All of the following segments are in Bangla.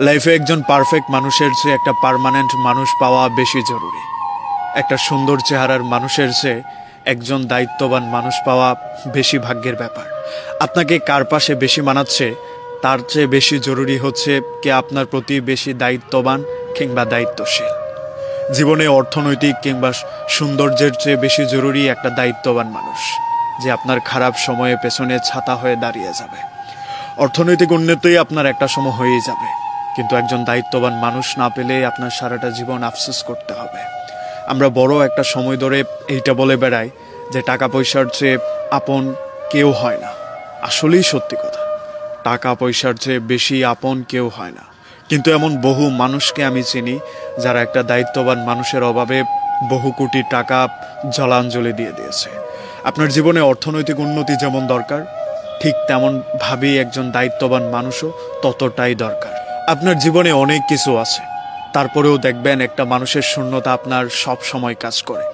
লাইফে একজন পারফেক্ট মানুষের চেয়ে একটা পার্মানেন্ট মানুষ পাওয়া বেশি জরুরি। একটা সুন্দর চেহারার মানুষের চেয়ে একজন দায়িত্ববান মানুষ পাওয়া বেশি ভাগ্যের ব্যাপার। আপনাকে কার পাশে বেশি মানাচ্ছে তার চেয়ে বেশি জরুরি হচ্ছে কে আপনার প্রতি বেশি দায়িত্ববান কিংবা দায়িত্বশীল। জীবনে অর্থনৈতিক কিংবা সৌন্দর্যের চেয়ে বেশি জরুরি একটা দায়িত্ববান মানুষ, যে আপনার খারাপ সময়ে পেছনে ছাতা হয়ে দাঁড়িয়ে যাবে। অর্থনৈতিক উন্নতি আপনার একটা সময় হয়েই যাবে, কিন্তু একজন দায়িত্ববান মানুষ না পেলে আপনার সারাটা জীবন আফসোস করতে হবে। আমরা বড় একটা সময় ধরে এইটা বলে বেড়াই যে টাকা পয়সার চেয়ে আপন কেউ হয় না। আসলেই সত্যি কথা, টাকা পয়সার চেয়ে বেশি আপন কেউ হয় না। কিন্তু এমন বহু মানুষকে আমি চিনি যারা একটা দায়িত্ববান মানুষের অভাবে বহু কোটি টাকা জলাঞ্জলি দিয়ে দিয়েছে। আপনার জীবনে অর্থনৈতিক উন্নতি যেমন দরকার, ঠিক তেমন ভাবেই একজন দায়িত্ববান মানুষও ততটাই দরকার। আপনার জীবনে অনেক কিছু আছে, তারপরেও দেখবেন একটা মানুষের শূন্যতা আপনার সব সময় কাজ করে।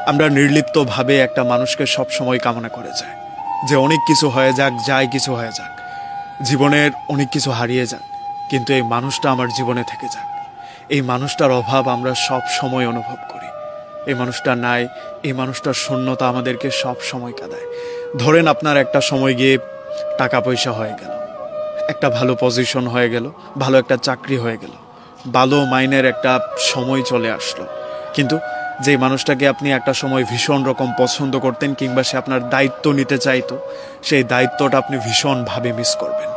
আমরা নির্লিপ্তভাবে একটা মানুষকে সব সময় কামনা করে যায় যে অনেক কিছু হয়ে যাক, যাই কিছু হয়ে যাক, জীবনের অনেক কিছু হারিয়ে যাক, কিন্তু এই মানুষটা আমার জীবনে থেকে যাক। এই মানুষটার অভাব আমরা সব সময় অনুভব করি। এই মানুষটা নাই, এই মানুষটার শূন্যতা আমাদেরকে সব সময় কাঁদায়। ধরেন আপনার একটা সময় গিয়ে টাকা পয়সা হয়ে গেল, একটা ভালো পজিশন হয়ে গেল, ভালো একটা চাকরি হয়ে গেল, ভালো মাইনের একটা সময় চলে আসলো, কিন্তু যে মানুষটাকে আপনি একটা সময় ভীষণ রকম পছন্দ করতেন কিংবা সে আপনার দায়িত্ব নিতে চাইতো, সেই দায়িত্বটা আপনি ভীষণভাবে মিস করবেন।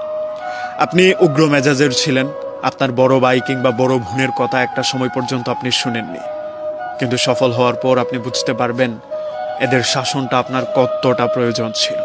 আপনি উগ্র মেজাজের ছিলেন, আপনার বড় ভাই কিংবা বড় বোনের কথা একটা সময় পর্যন্ত আপনি শুনেননি, কিন্তু সফল হওয়ার পর আপনি বুঝতে পারবেন এদের শাসনটা আপনার কতটা প্রয়োজন ছিল।